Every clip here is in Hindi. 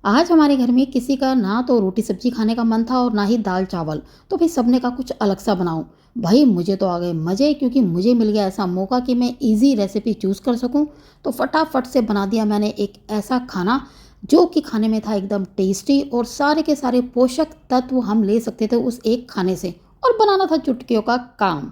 आज हमारे घर में किसी का ना तो रोटी सब्जी खाने का मन था और ना ही दाल चावल। तो भाई सबने का कुछ अलग सा बनाओ। भाई मुझे तो आ गए मज़े, क्योंकि मुझे मिल गया ऐसा मौका कि मैं इजी रेसिपी चूज़ कर सकूं। तो फटाफट से बना दिया मैंने एक ऐसा खाना जो कि खाने में था एकदम टेस्टी, और सारे के सारे पोषक तत्व हम ले सकते थे उस एक खाने से, और बनाना था चुटकियों का काम।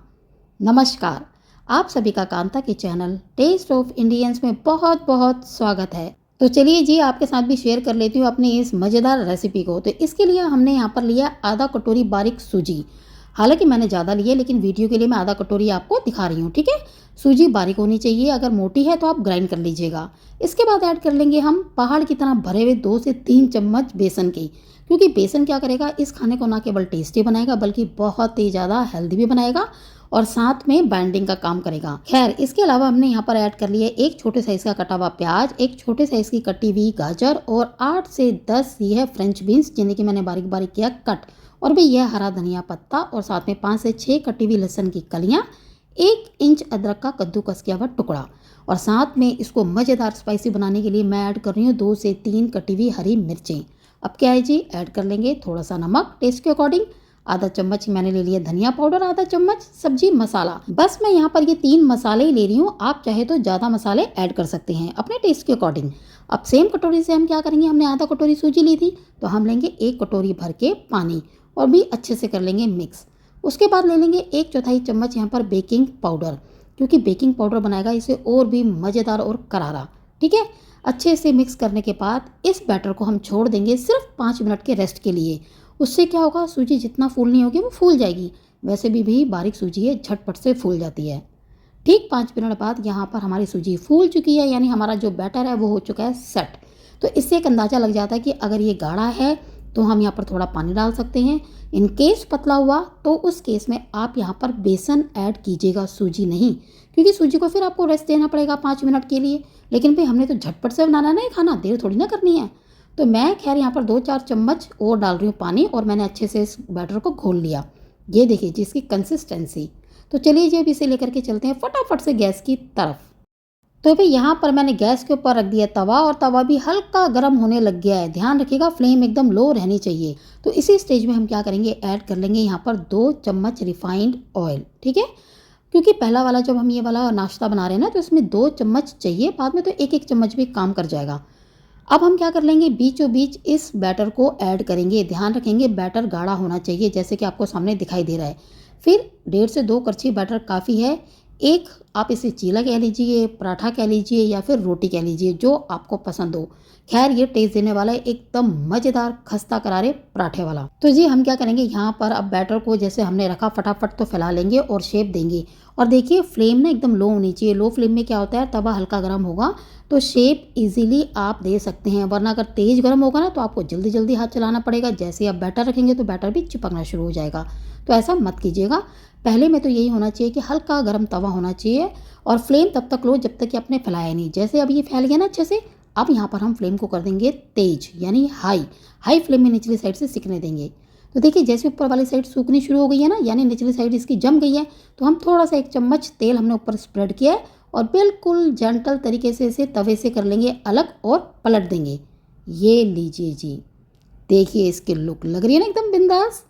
नमस्कार, आप सभी का कांता के चैनल टेस्ट ऑफ इंडियंस में बहुत बहुत स्वागत है। तो चलिए जी, आपके साथ भी शेयर कर लेती हूँ अपनी इस मज़ेदार रेसिपी को। तो इसके लिए हमने यहाँ पर लिया आधा कटोरी बारीक सूजी। हालांकि मैंने ज़्यादा ली है, लेकिन वीडियो के लिए मैं आधा कटोरी आपको दिखा रही हूँ, ठीक है। सूजी बारीक होनी चाहिए, अगर मोटी है तो आप ग्राइंड कर लीजिएगा। इसके बाद ऐड कर लेंगे हम पहाड़ की तरह भरे हुए 2 से 3 चम्मच बेसन की, क्योंकि बेसन क्या करेगा, इस खाने को ना केवल टेस्टी बनाएगा बल्कि बहुत ही ज़्यादा हेल्दी भी बनाएगा और साथ में बाइंडिंग का काम करेगा। खैर, इसके अलावा हमने यहाँ पर ऐड कर लिया एक छोटे साइज़ का कटा हुआ प्याज, एक छोटे साइज़ की कटी हुई गाजर और 8 से 10 ये है फ्रेंच बीन्स, जिन्हें कि मैंने बारीक बारीक किया कट। और भाई यह हरा धनिया पत्ता, और साथ में 5 से 6 कटी हुई लहसुन की कलियाँ, 1 इंच अदरक का कद्दूकस किया हुआ टुकड़ा। और साथ में इसको मज़ेदार स्पाइसी बनाने के लिए मैं ऐड कर रही हूँ 2 से 3 कटी हुई हरी मिर्चें। अब क्या है जी, ऐड कर लेंगे थोड़ा सा नमक टेस्ट के अकॉर्डिंग। आधा चम्मच मैंने ले लिया धनिया पाउडर, आधा चम्मच सब्जी मसाला। बस मैं यहाँ पर ये 3 मसाले ही ले रही हूँ, आप चाहे तो ज़्यादा मसाले ऐड कर सकते हैं अपने टेस्ट के अकॉर्डिंग। अब सेम कटोरी से हम क्या करेंगे, हमने आधा कटोरी सूजी ली थी, तो हम लेंगे 1 कटोरी भर के पानी और भी अच्छे से कर लेंगे मिक्स। उसके बाद ले लेंगे 1/4 चम्मच यहाँ पर बेकिंग पाउडर, क्योंकि बेकिंग पाउडर बनाएगा इसे और भी मज़ेदार और करारा, ठीक है। अच्छे से मिक्स करने के बाद इस बैटर को हम छोड़ देंगे सिर्फ 5 मिनट के रेस्ट के लिए। उससे क्या होगा, सूजी जितना फूलनी होगी वो फूल जाएगी। वैसे भी बारीक सूजी है, झटपट से फूल जाती है। ठीक 5 मिनट बाद यहाँ पर हमारी सूजी फूल चुकी है, यानी हमारा जो बैटर है वो हो चुका है सेट। तो इससे एक अंदाज़ा लग जाता है कि अगर ये गाढ़ा है तो हम यहाँ पर थोड़ा पानी डाल सकते हैं। इन केस पतला हुआ तो उस केस में आप यहाँ पर बेसन ऐड कीजिएगा, सूजी नहीं, क्योंकि सूजी को फिर आपको रेस्ट देना पड़ेगा 5 मिनट के लिए। लेकिन भाई हमने तो झटपट से बनाना है ना, ये खाना देर थोड़ी ना करनी है। तो मैं खैर यहाँ पर 2-4 चम्मच और डाल रही हूँ पानी, और मैंने अच्छे से इस बैटर को घोल लिया। ये देखिए जिसकी कंसिस्टेंसी। तो चलिए जी, अब इसे लेकर के चलते हैं फटाफट से गैस की तरफ। तो भाई यहाँ पर मैंने गैस के ऊपर रख दिया तवा, और तवा भी हल्का गर्म होने लग गया है। ध्यान रखिएगा फ्लेम एकदम लो रहनी चाहिए। तो इसी स्टेज में हम क्या करेंगे, ऐड कर लेंगे यहाँ पर 2 चम्मच रिफाइंड ऑयल, ठीक है। क्योंकि पहला वाला जब हम ये वाला नाश्ता बना रहे हैं ना, तो इसमें 2 चम्मच चाहिए, बाद में तो 1-1 चम्मच भी काम कर जाएगा। अब हम क्या कर लेंगे, बीचों बीच इस बैटर को ऐड करेंगे। ध्यान रखेंगे बैटर गाढ़ा होना चाहिए, जैसे कि आपको सामने दिखाई दे रहा है। फिर 1.5 से 2 करछी बैटर काफ़ी है। एक आप इसे चीला कह लीजिए, पराठा कह लीजिए, या फिर रोटी कह लीजिए, जो आपको पसंद हो। खैर ये टेस्ट देने वाला है एकदम मज़ेदार खस्ता करारे पराठे वाला। तो जी हम क्या करेंगे, यहाँ पर अब बैटर को जैसे हमने रखा फटाफट तो फैला लेंगे और शेप देंगे। और देखिए फ्लेम ना एकदम लो होनी चाहिए। लो फ्लेम में क्या होता है, तवा हल्का गर्म होगा तो शेप इजीली आप दे सकते हैं, वरना अगर तेज़ गर्म होगा ना तो आपको जल्दी जल्दी हाथ चलाना पड़ेगा। जैसे आप बैटर रखेंगे तो बैटर भी चिपकना शुरू हो जाएगा। तो ऐसा मत कीजिएगा। पहले में तो यही होना चाहिए कि हल्का गर्म तवा होना चाहिए, और फ्लेम तब तक लो जब तक कि आपने फैलाया नहीं। जैसे अब ये फैल गया ना अच्छे से, अब यहाँ पर हम फ्लेम को कर देंगे तेज, यानी हाई फ्लेम में निचली साइड से सिकने देंगे। तो देखिए जैसे ऊपर वाली साइड सूखनी शुरू हो गई है ना, यानी निचली साइड इसकी जम गई है, तो हम थोड़ा सा 1 चम्मच तेल हमने ऊपर स्प्रेड किया है, और बिल्कुल जेंटल तरीके से इसे तवे से कर लेंगे अलग और पलट देंगे। ये लीजिए जी, देखिए इसकी लुक लग रही है ना एकदम बिंदास।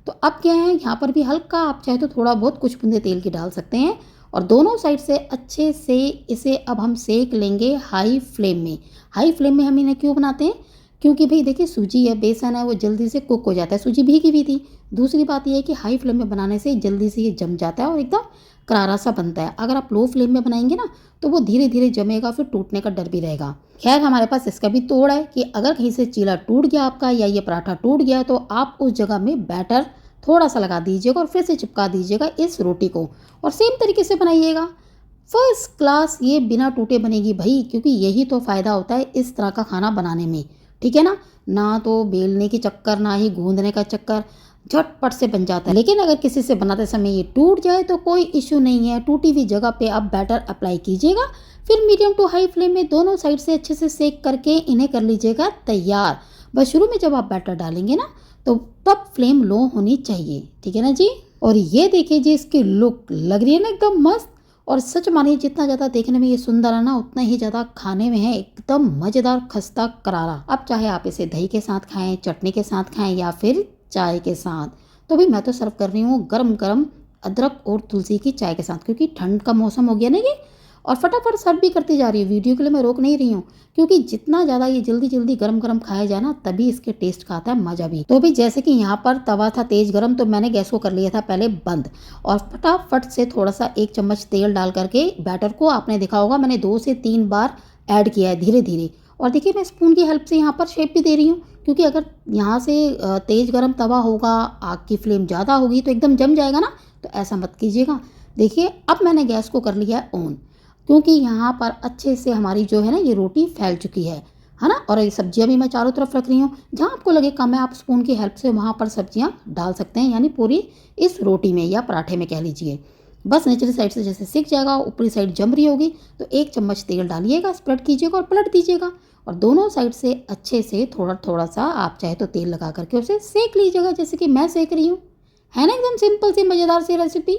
तो अब क्या है, यहाँ पर भी हल्का आप चाहे तो थोड़ा बहुत कुछ बूंदे तेल की डाल सकते हैं, और दोनों साइड से अच्छे से इसे अब हम सेक लेंगे हाई फ्लेम में। हाई फ्लेम में हम इन्हें क्यों बनाते हैं, क्योंकि भाई देखिए सूजी है, बेसन है, वो जल्दी से कुक हो जाता है। सूजी भीगी हुई थी। दूसरी बात यह है कि हाई फ्लेम में बनाने से जल्दी से ये जम जाता है और एकदम करारा सा बनता है। अगर आप लो फ्लेम में बनाएंगे ना तो वो धीरे धीरे जमेगा, फिर टूटने का डर भी रहेगा। खैर हमारे पास इसका भी तोड़ है कि अगर कहीं से चीला टूट गया आपका, या ये पराठा टूट गया, तो आप उस जगह में बैटर थोड़ा सा लगा दीजिएगा और फिर से चिपका दीजिएगा इस रोटी को, और सेम तरीके से बनाइएगा। फर्स्ट क्लास ये बिना टूटे बनेगी भाई, क्योंकि यही तो फ़ायदा होता है इस तरह का खाना बनाने में, ठीक है ना। ना तो बेलने के चक्कर, ना ही गूंदने का चक्कर, झटपट से बन जाता है। लेकिन अगर किसी से बनाते समय ये टूट जाए तो कोई इशू नहीं है। टूटी हुई जगह पे आप बैटर अप्लाई कीजिएगा, फिर मीडियम टू हाई फ्लेम में दोनों साइड से अच्छे से सेक करके इन्हें कर लीजिएगा तैयार। बस शुरू में जब आप बैटर डालेंगे ना तो तब फ्लेम लो होनी चाहिए, ठीक है ना जी। और ये देखिए जी, इसकी लुक लग रही है ना एकदम मस्त, और सच मानिए जितना ज़्यादा देखने में ये सुंदर है ना उतना ही ज़्यादा खाने में है एकदम मज़ेदार खस्ता करारा। अब चाहे आप इसे दही के साथ खाएं, चटनी के साथ खाएं या फिर चाय के साथ। तो भाई मैं तो सर्व कर रही हूँ गरम गरम अदरक और तुलसी की चाय के साथ, क्योंकि ठंड का मौसम हो गया ना ये। और फटाफट सर्व भी करती जा रही हूँ, वीडियो के लिए मैं रोक नहीं रही हूँ, क्योंकि जितना ज़्यादा ये जल्दी जल्दी गरम गरम खाया जाए ना तभी इसके टेस्ट का आता है मज़ा भी। तो भी जैसे कि यहाँ पर तवा था तेज गरम, तो मैंने गैस को कर लिया था पहले बंद और फटाफट से थोड़ा सा 1 चम्मच तेल डाल करके बैटर को आपने देखा होगा मैंने 2 से 3 बार ऐड किया है धीरे धीरे। और देखिए मैं स्पून की हेल्प से यहाँ पर शेप भी दे रही हूँ, क्योंकि अगर यहाँ से तेज़ गरम तवा होगा, आग की फ्लेम ज़्यादा होगी तो एकदम जम जाएगा ना, तो ऐसा मत कीजिएगा। देखिए अब मैंने गैस को कर लिया है ऑन, क्योंकि यहाँ पर अच्छे से हमारी जो है ना ये रोटी फैल चुकी है ना। और ये सब्जियाँ भी मैं चारों तरफ रख रही हूँ, जहाँ आपको लगे कम है आप स्पून की हेल्प से वहाँ पर सब्जियाँ डाल सकते हैं, यानी पूरी इस रोटी में या पराठे में कह लीजिए। बस निचली साइड से जैसे सिक जाएगा, ऊपरी साइड जम रही होगी, तो 1 चम्मच तेल डालिएगा, स्प्रेड कीजिएगा और पलट दीजिएगा। और दोनों साइड से अच्छे से थोड़ा थोड़ा सा आप चाहे तो तेल लगा करके उसे सेक लीजिएगा, जैसे कि मैं सेक रही हूँ। है ना एकदम सिंपल सी मज़ेदार सी रेसिपी।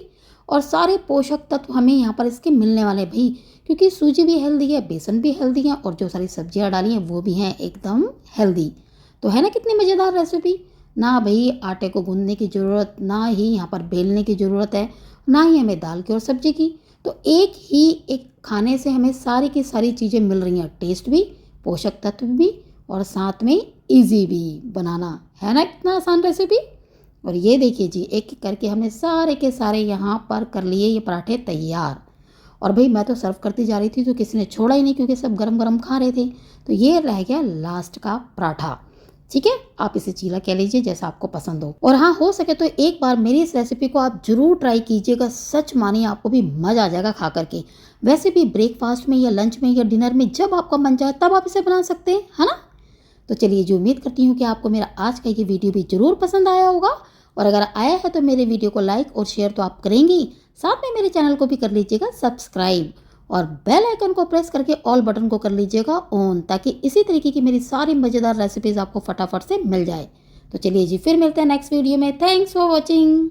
और सारे पोषक तत्व हमें यहाँ पर इसके मिलने वाले भाई, क्योंकि सूजी भी हेल्दी है, बेसन भी हेल्दी है और जो सारी सब्जियाँ डाली हैं वो भी हैं एकदम हेल्दी। तो है ना कितनी मज़ेदार रेसिपी। ना भाई आटे को गूंदने की ज़रूरत, ना ही यहाँ पर बेलने की ज़रूरत है, ना ही हमें दाल की और सब्जी की। तो एक खाने से हमें सारी की सारी चीज़ें मिल रही हैं, टेस्ट भी, पोषक तत्व भी और साथ में इजी भी बनाना। है ना कितना आसान रेसिपी। और ये देखिए जी एक एक करके हमने सारे के सारे यहाँ पर कर लिए ये पराठे तैयार। और भाई मैं तो सर्व करती जा रही थी तो किसी ने छोड़ा ही नहीं, क्योंकि सब गरम गरम खा रहे थे। तो ये रह गया लास्ट का पराठा। ठीक है, आप इसे चीला कह लीजिए जैसा आपको पसंद हो। और हाँ हो सके तो एक बार मेरी इस रेसिपी को आप जरूर ट्राई कीजिएगा, सच मानिए आपको भी मज़ा आ जाएगा खा करके। वैसे भी ब्रेकफास्ट में या लंच में या डिनर में जब आपका मन जाए तब आप इसे बना सकते हैं, है ना। तो चलिए जी उम्मीद करती हूँ कि आपको मेरा आज का ये वीडियो भी ज़रूर पसंद आया होगा। और अगर आया है तो मेरे वीडियो को लाइक और शेयर तो आप करेंगी, साथ में मेरे चैनल को भी कर लीजिएगा सब्सक्राइब और बेल आइकन को प्रेस करके ऑल बटन को कर लीजिएगा ऑन, ताकि इसी तरीके की मेरी सारी मज़ेदार रेसिपीज़ आपको फटाफट से मिल जाए। तो चलिए जी फिर मिलते हैं नेक्स्ट वीडियो में। Thanks for watching.